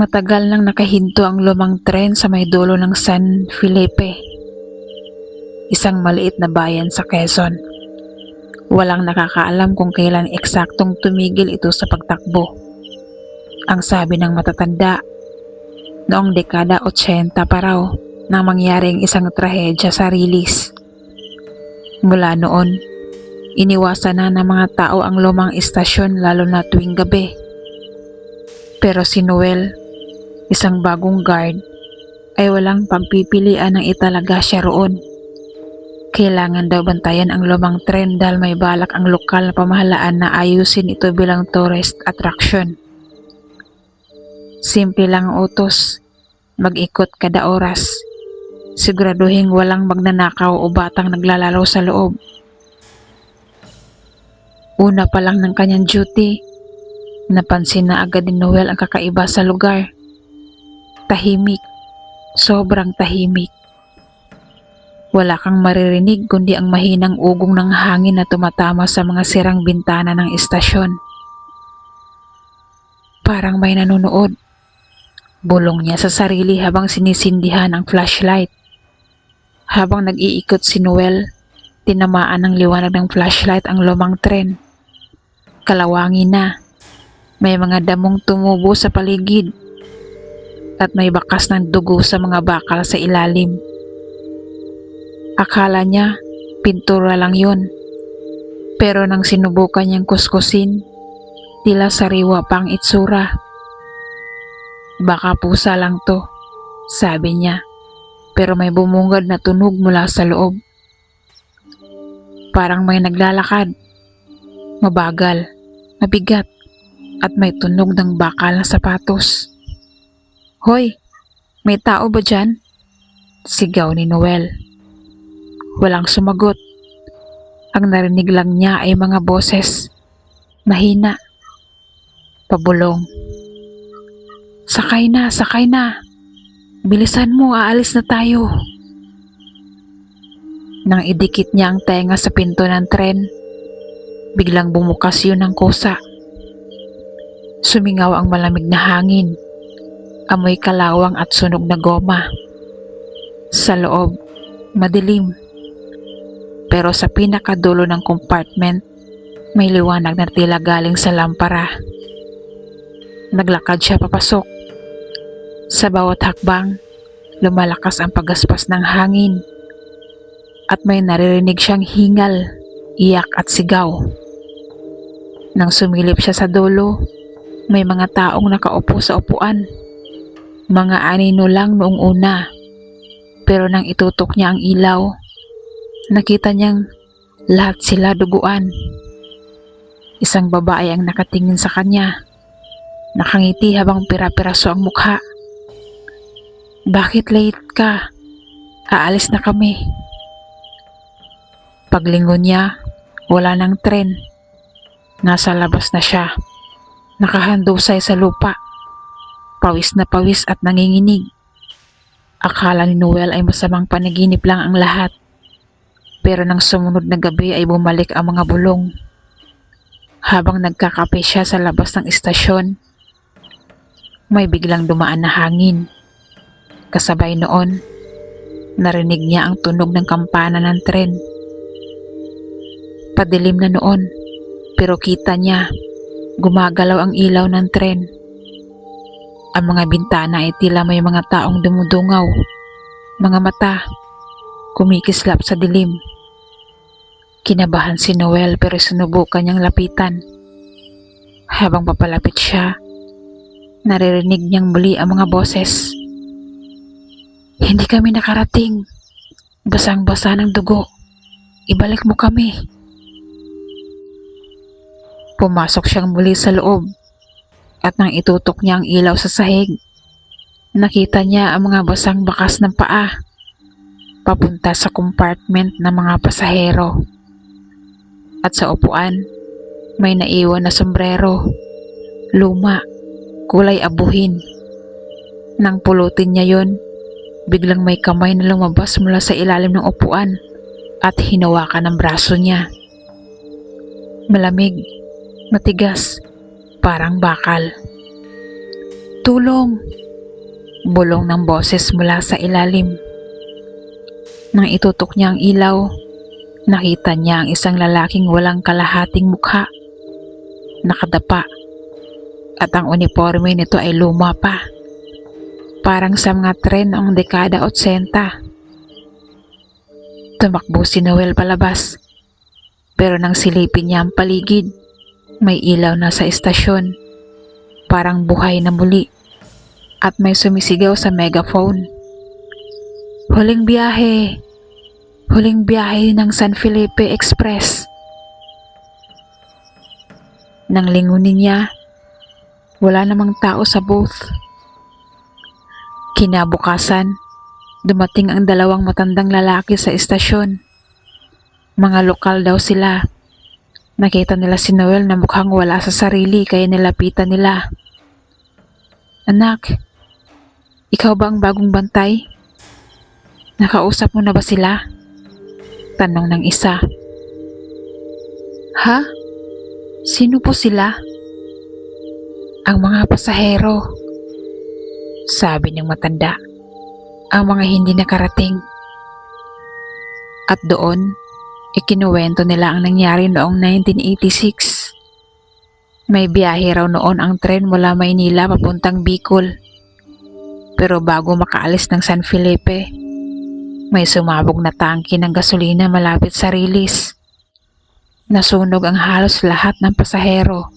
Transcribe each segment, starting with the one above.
Matagal nang nakahinto ang lumang tren sa may dulo ng San Felipe, isang maliit na bayan sa Quezon. Walang nakakaalam kung kailan eksaktong tumigil ito sa pagtakbo. Ang sabi ng matatanda, noong dekada 80 pa raw nang mangyaring isang trahedya sa Rilis. Mula noon, iniwasan na ng mga tao ang lumang istasyon lalo na tuwing gabi. Pero si Noel, isang bagong guard, ay walang pagpipilian ng italaga siya roon. Kailangan daw bantayan ang lumang tren dahil may balak ang lokal na pamahalaan na ayusin ito bilang tourist attraction. Simple lang ang utos, mag-ikot kada oras. Siguraduhin walang magnanakaw o batang naglalaro sa loob. Una pa lang ng kanyang duty, napansin na agad ni Noel ang kakaiba sa lugar. Tahimik, sobrang tahimik. Wala kang maririnig kundi ang mahinang ugong ng hangin na tumatama sa mga sirang bintana ng istasyon. Parang may nanonood. Bulong niya sa sarili habang sinisindihan ang flashlight. Habang nag-iikot si Noel, tinamaan ng liwanag ng flashlight ang lumang tren. Kalawangin na. May mga damong tumubo sa paligid at may bakas ng dugo sa mga bakal sa ilalim. Akala niya pintura lang yun, pero nang sinubukan niyang kuskusin, tila sariwa pang itsura. Baka pusa lang to, sabi niya, pero may bumungad na tunog mula sa loob. Parang may naglalakad, mabagal, mabigat, at may tunog ng bakal na sapatos. "Hoy, may tao ba dyan?" Sigaw ni Noel. Walang sumagot. Ang narinig lang niya ay mga boses. Mahina. Pabulong. Sakay na, sakay na. Bilisan mo, aalis na tayo." Nang idikit niya ang tenga sa pinto ng tren, biglang bumukas yun ng kusa. Sumingaw ang malamig na hangin. Amoy kalawang at sunog na goma. Sa loob, madilim. Pero sa pinakadulo ng compartment, may liwanag na tila galing sa lampara. Naglakad siya papasok. Sa bawat hakbang, lumalakas ang pagaspas ng hangin. At may naririnig siyang hingal, iyak at sigaw. Nang sumilip siya sa dulo, may mga taong nakaupo sa upuan. Mga anino lang noong una, pero nang itutok niya ang ilaw, nakita niyang lahat sila duguan. Isang babae ang nakatingin sa kanya, nakangiti habang pira-piraso ang mukha. "Bakit late ka? Aalis na kami." Paglingon niya, wala ng tren. Nasa labas na siya, nakahandusay sa lupa. Pawis na pawis at nanginginig. Akala ni Noel ay masamang panaginip lang ang lahat. Pero nang sumunod na gabi ay bumalik ang mga bulong. Habang nagkakape siya sa labas ng istasyon, may biglang dumaan na hangin. Kasabay noon, narinig niya ang tunog ng kampana ng tren. Padilim na noon, pero kita niya, gumagalaw ang ilaw ng tren. Ang mga bintana ay tila may mga taong dumudungaw, mga mata, kumikislap sa dilim. Kinabahan si Noel pero sinubukan niyang lapitan. Habang papalapit siya, naririnig niyang muli ang mga boses. "Hindi kami nakarating. Basang-basa ng dugo. Ibalik mo kami." Pumasok siyang muli sa loob. At nang itutok niya ang ilaw sa sahig, nakita niya ang mga basang bakas ng paa, papunta sa compartment ng mga pasahero. At sa upuan, may naiwan na sombrero, luma, kulay abuhin. Nang pulutin niya yon, biglang may kamay na lumabas mula sa ilalim ng upuan at hinawakan ang braso niya. Malamig, matigas, parang bakal. Tulong! Bulong ng boses mula sa ilalim. Nang itutok niya ang ilaw, nakita niya ang isang lalaking walang kalahating mukha, nakadapa, at ang uniforme nito ay luma pa. Parang sa mga tren noong dekada 80. Tumakbo si Noel palabas, pero nang silipin niya ang paligid, may ilaw na sa estasyon, parang buhay na muli, at may sumisigaw sa megaphone. Huling biyahe! Huling biyahe ng San Felipe Express! Nang lingunin niya, wala namang tao sa booth. Kinabukasan, dumating ang dalawang matandang lalaki sa estasyon. Mga lokal daw sila. Nakita nila si Noel na mukhang wala sa sarili kaya nilapitan nila. Anak, ikaw ba ang bagong bantay? Nakausap mo na ba sila? Tanong ng isa. Ha? Sino po sila? Ang mga pasahero. Sabi ng matanda. Ang mga hindi nakarating. At doon, ikinuwento nila ang nangyari noong 1986. May biyahe raw noon ang tren mula Maynila papuntang Bicol. Pero bago makaalis ng San Felipe, may sumabog na tangke ng gasolina malapit sa release. Nasunog ang halos lahat ng pasahero,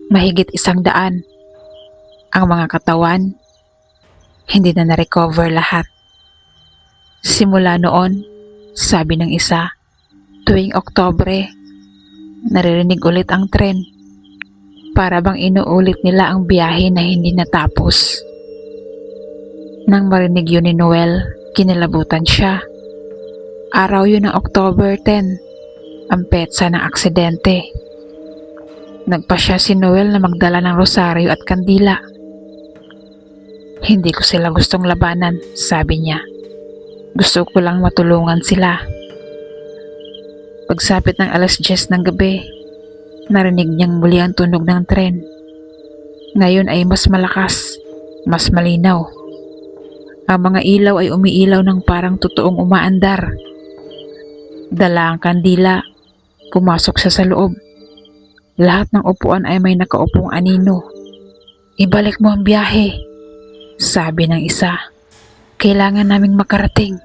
mahigit 100. Ang mga katawan, hindi na na-recover lahat. Simula noon, sabi ng isa, tuwing Oktobre, naririnig ulit ang tren. Para bang inuulit nila ang biyahe na hindi natapos. Nang marinig yun ni Noel, kinilabutan siya. Araw yun ng October 10, ang petsa ng aksidente. Nagpasya si Noel na magdala ng rosaryo at kandila. Hindi ko sila gustong labanan, sabi niya. Gusto ko lang matulungan sila. Pagsapit ng 10:00 ng gabi, narinig niyang muli ang tunog ng tren. Ngayon ay mas malakas, mas malinaw. Ang mga ilaw ay umiilaw ng parang totoong umaandar. Dala ang kandila, pumasok siya sa loob. Lahat ng upuan ay may nakaupong anino. Ibalik mo ang biyahe, sabi ng isa. Kailangan naming makarating.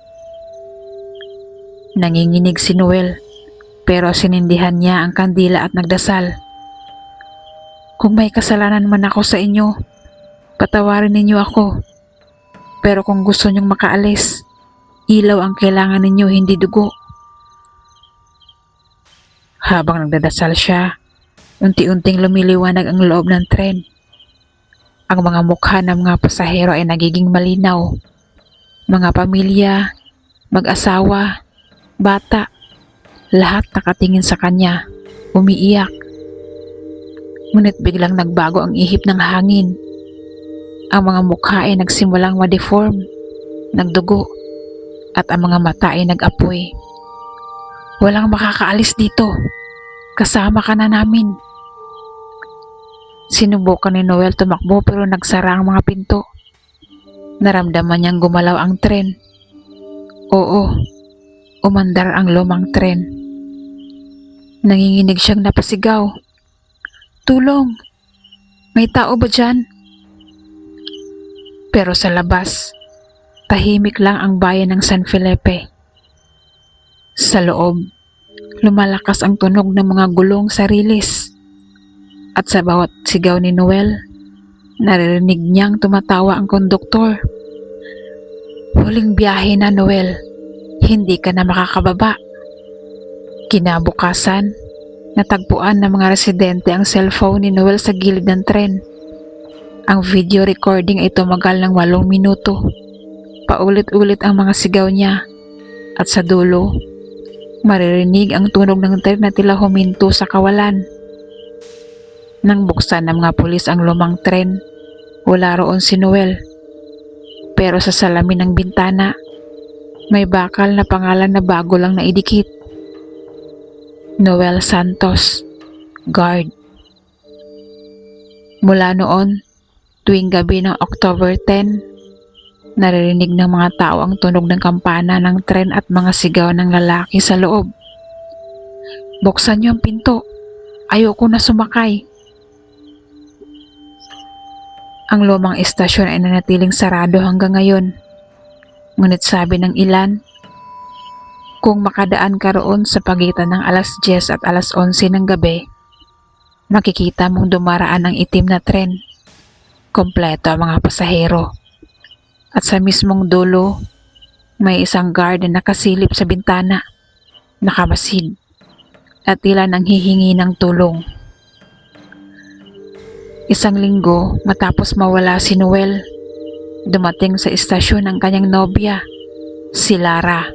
Nanginginig si Noel, pero sinindihan niya ang kandila at nagdasal. Kung may kasalanan man ako sa inyo, patawarin ninyo ako. Pero kung gusto niyong makaalis, ilaw ang kailangan ninyo, hindi dugo. Habang nagdadasal siya, unti-unting lumiliwanag ang loob ng tren. Ang mga mukha ng mga pasahero ay nagiging malinaw. Mga pamilya, mag-asawa, bata, lahat nakatingin sa kanya, umiiyak. Ngunit biglang nagbago ang ihip ng hangin. Ang mga mukha ay nagsimulang ma-deform, nagdugo, at ang mga mata ay nag-apoy. Walang makakaalis dito. Kasama ka na namin. Sinubukan ni Noel tumakbo pero nagsara ang mga pinto. Naramdaman niyang gumalaw ang tren. Oo, umandar ang lumang tren. Nanginginig siyang napasigaw. Tulong! May tao ba dyan? Pero sa labas, tahimik lang ang bayan ng San Felipe. Sa loob, lumalakas ang tunog ng mga gulong sa rilis. At sa bawat sigaw ni Noel, naririnig niyang tumatawa ang konduktor. Huling biyahe na, Noel. Hindi ka na makakababa. Kinabukasan, natagpuan ng mga residente ang cellphone ni Noel sa gilid ng tren. Ang video recording ay tumagal ng 8 minuto. Paulit-ulit ang mga sigaw niya. At sa dulo, maririnig ang tunog ng tren na tila huminto sa kawalan. Nang buksan ng mga pulis ang lumang tren, wala roon si Noel. Pero sa salamin ng bintana, may bakal na pangalan na bago lang naidikit. Noel Santos, Guard. Mula noon, Tuwing gabi ng October 10, naririnig ng mga tao ang tunog ng kampana ng tren at mga sigaw ng lalaki sa loob. "Buksan niyo ang pinto! Ayoko na sumakay!" Ang lumang istasyon ay nanatiling sarado hanggang ngayon. Ngunit sabi ng ilan, kung makadaan ka roon sa pagitan ng alas 10 at alas 11 ng gabi, makikita mong dumaraan ang itim na tren. Kompleto ang mga pasahero. At sa mismong dulo, may isang guard na nakasilip sa bintana, nakamasid, at tila nanghihingi ng tulong. Isang linggo matapos mawala si Noel, dumating sa istasyon ang kanyang nobya, si Lara.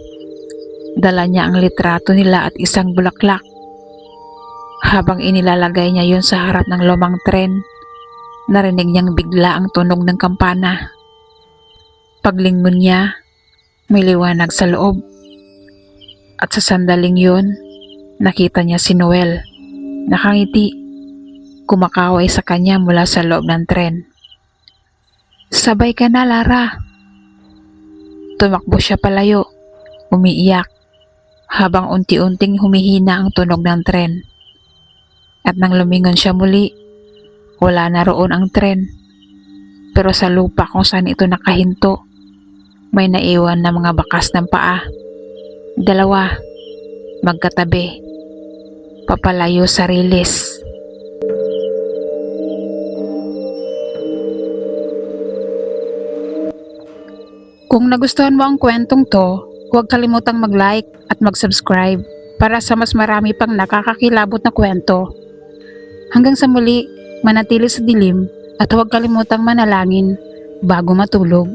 Dala niya ang litrato nila at isang bulaklak. Habang inilalagay niya yun sa harap ng lumang tren, narinig niyang bigla ang tunog ng kampana. Paglingon niya, may liwanag sa loob. At sa sandaling yun, nakita niya si Noel, nakangiti, kumakaway sa kanya mula sa loob ng tren. "Sabay ka na, Lara." Tumakbo siya palayo, umiiyak, habang unti-unting humihina ang tunog ng tren. At nang lumingon siya muli, wala na roon ang tren. Pero sa lupa kung saan ito nakahinto, may naiwan na mga bakas ng paa. 2, magkatabi, papalayo sa rilis. Kung nagustuhan mo ang kwentong to, huwag kalimutang mag-like at mag-subscribe para sa mas marami pang nakakakilabot na kwento. Hanggang sa muli, manatili sa dilim at huwag kalimutang manalangin bago matulog.